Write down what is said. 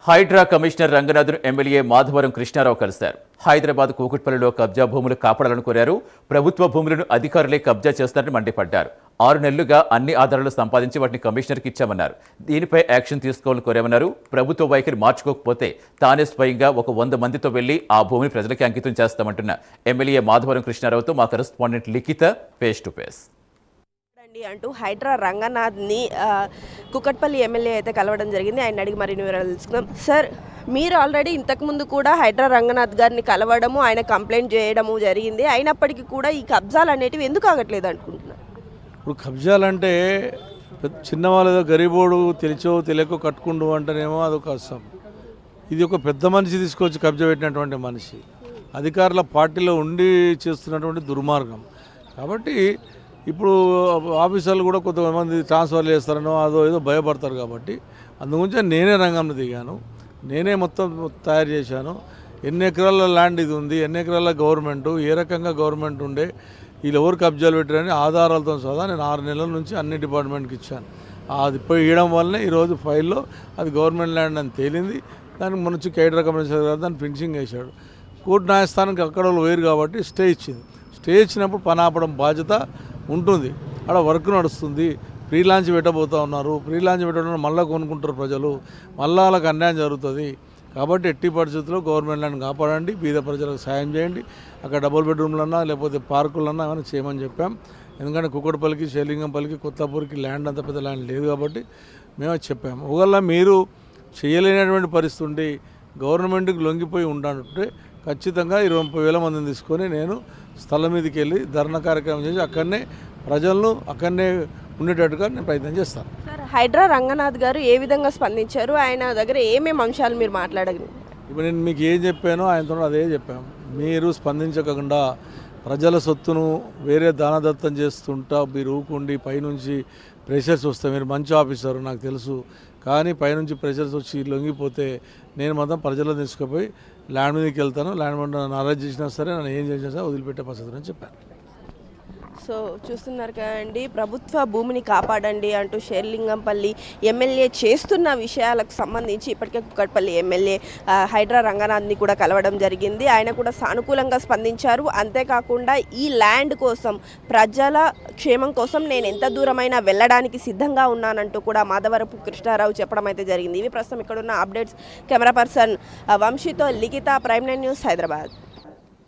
Hydraa commissioner Ranganathan MLA Madhavaram Krishnarao కలిశారు. హైదరాబాద్ కూకట్పల్లిలో కబ్జా భూములు కాపాడాలని కోరారు. ప్రభుత్వ భూములను అధికారులే కబ్జా చేస్తారని మండిపడ్డారు. 6 నెలలుగా అన్ని ఆధారాలు సంపాదించి వాటిని కమిషనర్కి ఇచ్చామన్నారు. దీనిపై యాక్షన్ తీసుకోవాలని కోరామన్నారు. ప్రభుత్వ వైఖరి మార్చుకోకపోతే తానే స్వయంగా 100 మందితో వెళ్లి ఆ భూమిని ప్రజలకి అంకితం చేస్తామంటున్న ఎమ్మెల్యే మాధవరం కృష్ణారావుతో మా correspondent Likhitha face to face. అంటూ హైడ్రా రంగనాథ్ని కుకట్పల్లి ఎమ్మెల్యే అయితే కలవడం జరిగింది. ఆయన అడిగి మరిన్ని వివరాలు తెలుసుకుందాం. సార్, మీరు ఆల్రెడీ ఇంతకుముందు కూడా హైడ్రా రంగనాథ్ గారిని కలవడము, ఆయన కంప్లైంట్ చేయడము జరిగింది. అయినప్పటికీ కూడా ఈ కబ్జాలు అనేటివి ఎందుకు ఆగట్లేదు అనుకుంటున్నారు? ఇప్పుడు కబ్జాలంటే చిన్నవాళ్ళు ఏదో గరీబోడు తెలిచో తెలియకో కట్టుకుండు అంటేనేమో అదొక అస్సం. ఇది ఒక పెద్ద మనిషి తీసుకొచ్చి కబ్జా పెట్టినటువంటి మనిషి, అధికారుల పార్టీలో ఉండి చేస్తున్నటువంటి దుర్మార్గం. కాబట్టి ఇప్పుడు ఆఫీసర్లు కూడా కొంతమంది ట్రాన్స్ఫర్ చేస్తారనో అదో ఏదో భయపడతారు. కాబట్టి అందుగురించి నేనే రంగంలో దిగాను, నేనే మొత్తం తయారు చేశాను. ఎన్ని ఎకరాల ల్యాండ్ ఇది ఉంది, ఎన్ని ఎకరాల గవర్నమెంటు, ఏ రకంగా గవర్నమెంట్ ఉండే, వీళ్ళు ఎవరు కబ్జాలు పెట్టారని ఆధారాలతో సహా నేను 6 నెలల నుంచి అన్ని డిపార్ట్మెంట్కి ఇచ్చాను. అది పోయి ఇవ్వడం వల్లనే ఈరోజు ఫైల్లో అది గవర్నమెంట్ ల్యాండ్ అని తేలింది. దానికి మన నుంచి హైడ్రా కమిషనర్ గారు దాన్ని ఫినిషింగ్ వేశాడు. కోర్టు న్యాయస్థానానికి అక్కడ వాళ్ళు వేరు కాబట్టి స్టే ఇచ్చింది. స్టే ఇచ్చినప్పుడు పని ఆపడం బాధ్యత ఉంటుంది. అక్కడ వర్క్ నడుస్తుంది. ఫ్రీ లాంచ్ పెట్టబోతూ ఉన్నారు. ఫ్రీ లాంచ్ పెట్టడం మళ్ళీ కొనుక్కుంటారు ప్రజలు, మళ్ళీ వాళ్ళకి అన్యాయం జరుగుతుంది. కాబట్టి ఎట్టి పరిస్థితుల్లో గవర్నమెంట్ ల్యాండ్ కాపాడండి, బీద ప్రజలకు సాయం చేయండి. అక్కడ డబుల్ బెడ్రూమ్లన్నా లేకపోతే పార్కులన్నా ఏమైనా చేయమని చెప్పాం. ఎందుకంటే కుక్కడపల్లికి, శ్రీలింగంపల్లికి, కొత్తపూర్కి ల్యాండ్ అంత పెద్ద ల్యాండ్ లేదు కాబట్టి మేము చెప్పాము. ఒకవేళ మీరు చేయలేనటువంటి పరిస్థితి ఉండి గవర్నమెంట్కి లొంగిపోయి ఉండాలంటే ఖచ్చితంగా 20,000 మందిని తీసుకొని నేను స్థలం మీదకి వెళ్ళి ధర్నా కార్యక్రమం చేసి అక్కడనే ప్రజలను అక్కడనే ఉండేటట్టుగా నేను ప్రయత్నం చేస్తాను. సార్, హైడ్రా రంగనాథ్ గారు ఏ విధంగా స్పందించారు? ఆయన దగ్గర ఏమేమి అంశాలు మీరు మాట్లాడగలరు? ఇప్పుడు నేను మీకు ఏం చెప్పానో ఆయనతో అదే చెప్పాము. మీరు స్పందించకుండా ప్రజల సొత్తును వేరే దానదత్తం చేస్తుంటా మీరు ఊకుండి పైనుంచి ప్రెషర్స్ వస్తాయి. మీరు మంచి ఆఫీసరు నాకు తెలుసు, కానీ పైనుంచి ప్రెషర్స్ వచ్చి లొంగిపోతే నేను మాత్రం ప్రజలను తీసుకుపోయి ల్యాండ్ మీదకి వెళ్తాను. ల్యాండ్ మీద నన్ను అరెస్ట్ చేసినా సరే, నన్ను ఏం చేసినా సరే వదిలిపెట్టే పరిస్థితి అని చెప్పాను. సో చూస్తున్నారు కదండి, ప్రభుత్వ భూమిని కాపాడండి అంటూ షేర్లింగంపల్లి ఎమ్మెల్యే చేస్తున్న విషయాలకు సంబంధించి ఇప్పటికే కుక్కట్పల్లి ఎమ్మెల్యే హైడ్రా రంగనాథ్ని కూడా కలవడం జరిగింది. ఆయన కూడా సానుకూలంగా స్పందించారు. అంతేకాకుండా ఈ ల్యాండ్ కోసం, ప్రజల క్షేమం కోసం నేను ఎంత దూరమైనా వెళ్ళడానికి సిద్ధంగా ఉన్నానంటూ కూడా మాధవరపు కృష్ణారావు చెప్పడం అయితే జరిగింది. ఇవి ప్రస్తుతం ఇక్కడున్న అప్డేట్స్. కెమెరా పర్సన్ వంశీతో లిఖిత, ప్రైమ్9 న్యూస్, హైదరాబాద్.